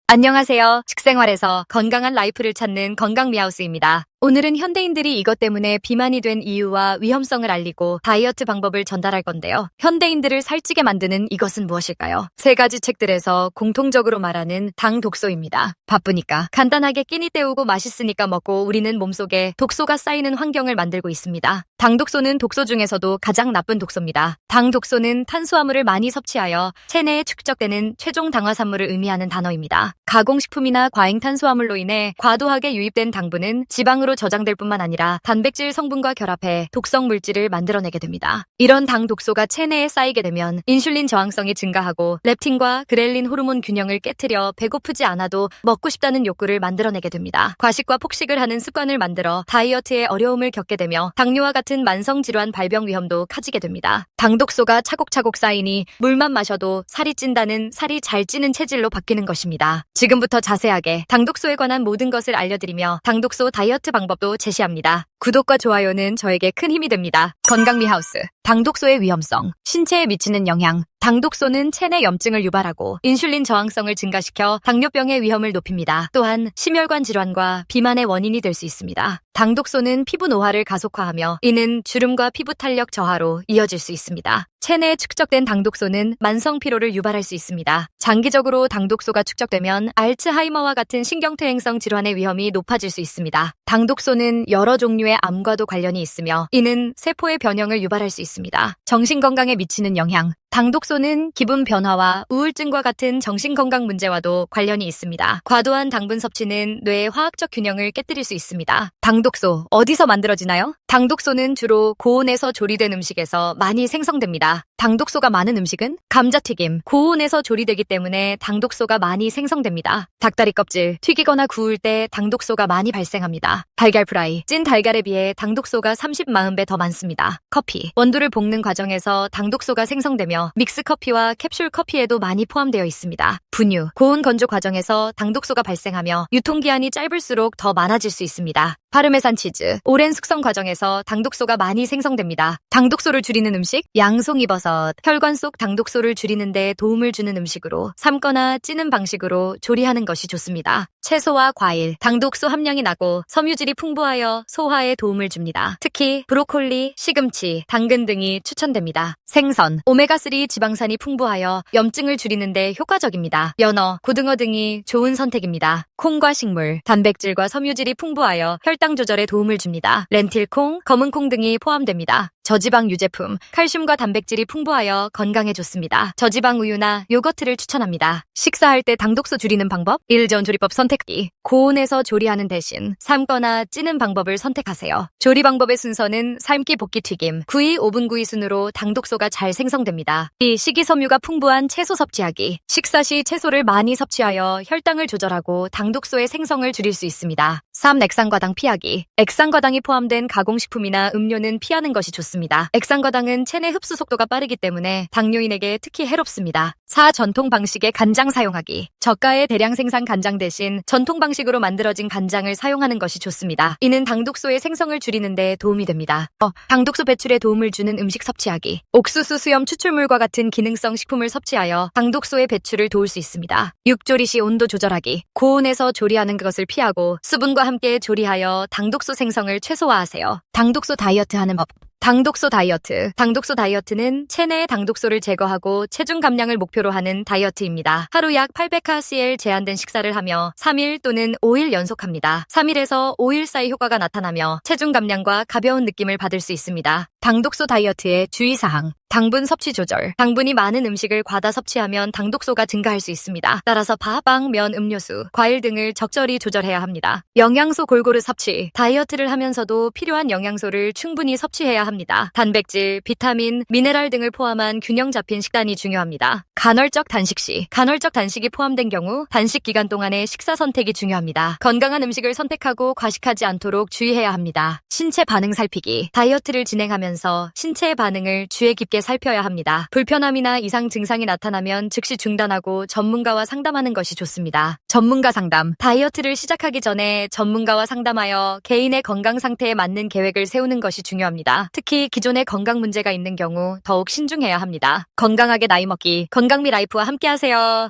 안녕하세요. 식생활에서 건강한 라이프를 찾는 건강미하우스입니다. 오늘은 현대인들이 이것 때문에 비만이 된 이유와 위험성을 알리고 다이어트 방법을 전달할 건데요. 현대인들을 살찌게 만드는 이것은 무엇일까요? 세 가지 책들에서 공통적으로 말하는 당 독소입니다. 바쁘니까 간단하게 끼니 때우고 맛있으니까 먹고 우리는 몸속에 독소가 쌓이는 환경을 만들고 있습니다. 당 독소는 독소 중에서도 가장 나쁜 독소입니다. 당 독소는 탄수화물을 많이 섭취하여 체내에 축적되는 최종 당화산물을 의미하는 단어입니다. 가공식품이나 과잉 탄수화물로 인해 과도하게 유입된 당분은 지방으로 저장될 뿐만 아니라 단백질 성분과 결합해 독성 물질을 만들어내게 됩니다. 이런 당 독소가 체내에 쌓이게 되면 인슐린 저항성이 증가하고 렙틴과 그렐린 호르몬 균형을 깨트려 배고프지 않아도 먹고 싶다는 욕구를 만들어내게 됩니다. 과식과 폭식을 하는 습관을 만들어 다이어트에 어려움을 겪게 되며 당뇨와 같은 만성 질환 발병 위험도 커지게 됩니다. 당 독소가 차곡차곡 쌓이니 물만 마셔도 살이 찐다는 살이 잘 찌는 체질로 바뀌는 것입니다. 지금부터 자세하게 당독소에 관한 모든 것을 알려드리며 당독소 다이어트 방법도 제시합니다. 구독과 좋아요는 저에게 큰 힘이 됩니다. 건강미하우스. 당독소의 위험성, 신체에 미치는 영향. 당독소는 체내 염증을 유발하고 인슐린 저항성을 증가시켜 당뇨병의 위험을 높입니다. 또한 심혈관 질환과 비만의 원인이 될 수 있습니다. 당독소는 피부 노화를 가속화하며 이는 주름과 피부 탄력 저하로 이어질 수 있습니다. 체내에 축적된 당독소는 만성 피로를 유발할 수 있습니다. 장기적으로 당독소가 축적되면 알츠하이머와 같은 신경퇴행성 질환의 위험이 높아질 수 있습니다. 당독소는 여러 종류의 암과도 관련이 있으며 이는 세포의 변형을 유발할 수 있습니다. 정신건강에 미치는 영향. 당독소는 기분 변화와 우울증과 같은 정신건강 문제와도 관련이 있습니다. 과도한 당분 섭취는 뇌의 화학적 균형을 깨뜨릴 수 있습니다. 당독소, 어디서 만들어지나요? 당독소는 주로 고온에서 조리된 음식에서 많이 생성됩니다. 당독소가 많은 음식은 감자튀김, 고온에서 조리되기 때문에 당독소가 많이 생성됩니다. 닭다리 껍질, 튀기거나 구울 때 당독소가 많이 발생합니다. 달걀 프라이, 찐 달걀에 비해 당독소가 40~40배 더 많습니다. 커피, 원두를 볶는 과정에서 당독소가 생성되며 믹스커피와 캡슐 커피에도 많이 포함되어 있습니다. 분유, 고온 건조 과정에서 당독소가 발생하며 유통기한이 짧을수록 더 많아질 수 있습니다. 파르메산 치즈, 오랜 숙성 과정에서 당독소가 많이 생성됩니다. 당독소를 줄이는 음식, 양송이버섯, 혈관 속 당독소를 줄이는 데 도움을 주는 음식으로 삶거나 찌는 방식으로 조리하는 것이 좋습니다. 채소와 과일, 당독소 함량이 낮고 섬유질이 풍부하여 소화에 도움을 줍니다. 특히 브로콜리, 시금치, 당근 등이 추천됩니다. 생선, 오메가3 지방산이 풍부하여 염증을 줄이는 데 효과적입니다. 연어, 고등어 등이 좋은 선택입니다. 콩과 식물, 단백질과 섬유질이 풍부하여 혈당 조절에 도움을 줍니다. 렌틸콩, 검은콩 등이 포함됩니다. 저지방 유제품, 칼슘과 단백질이 풍부하여 건강에 좋습니다. 저지방 우유나 요거트를 추천합니다. 식사할 때 당독소 줄이는 방법, 1전 조리법 선택기. 고온에서 조리하는 대신 삶거나 찌는 방법을 선택하세요. 조리 방법의 순서는 삶기, 볶기, 튀김, 구이, 오븐 구이 순으로 당독소가 잘 생성됩니다. 2. 식이섬유가 풍부한 채소 섭취하기. 식사 시 채소를 많이 섭취하여 혈당을 조절하고 당독소의 생성을 줄일 수 있습니다. 3. 액상과당 피하기. 액상과당이 포함된 가공식품이나 음료는 피하는 것이 좋습니다. 액상과당은 체내 흡수 속도가 빠르기 때문에 당뇨인에게 특히 해롭습니다. 4. 전통 방식의 간장 사용하기. 저가의 대량 생산 간장 대신 전통 방식으로 만들어진 간장을 사용하는 것이 좋습니다. 이는 당독소의 생성을 줄이는 데 도움이 됩니다. 당독소 배출에 도움을 주는 음식 섭취하기. 옥수수 수염 추출물과 같은 기능성 식품을 섭취하여 당독소의 배출을 도울 수 있습니다. 6. 조리 시 온도 조절하기. 고온에서 조리하는 것을 피하고 수분과 함께 조리하여 당독소 생성을 최소화하세요. 당독소 다이어트 하는 법. 당독소 다이어트. 당독소 다이어트는 체내의 당독소를 제거하고 체중 감량을 목표로 하는 다이어트입니다. 하루 약 800kcal 제한된 식사를 하며 3일 또는 5일 연속합니다. 3일에서 5일 사이 효과가 나타나며 체중 감량과 가벼운 느낌을 받을 수 있습니다. 당독소 다이어트의 주의사항. 당분 섭취 조절. 당분이 많은 음식을 과다 섭취하면 당독소가 증가할 수 있습니다. 따라서 밥, 빵, 면, 음료수, 과일 등을 적절히 조절해야 합니다. 영양소 골고루 섭취. 다이어트를 하면서도 필요한 영양소를 충분히 섭취해야 합니다. 단백질, 비타민, 미네랄 등을 포함한 균형 잡힌 식단이 중요합니다. 간헐적 단식 시. 간헐적 단식이 포함된 경우 단식 기간 동안의 식사 선택이 중요합니다. 건강한 음식을 선택하고 과식하지 않도록 주의해야 합니다. 신체 반응 살피기. 다이어트를 진행하면서 신체의 반응을 주의 깊게 살펴야 합니다. 불편함이나 이상 증상이 나타나면 즉시 중단하고 전문가와 상담하는 것이 좋습니다. 전문가 상담. 다이어트를 시작하기 전에 전문가와 상담하여 개인의 건강 상태에 맞는 계획을 세우는 것이 중요합니다. 특히 기존에 건강 문제가 있는 경우 더욱 신중해야 합니다. 건강하게 나이 먹기. 건강미 라이프와 함께하세요.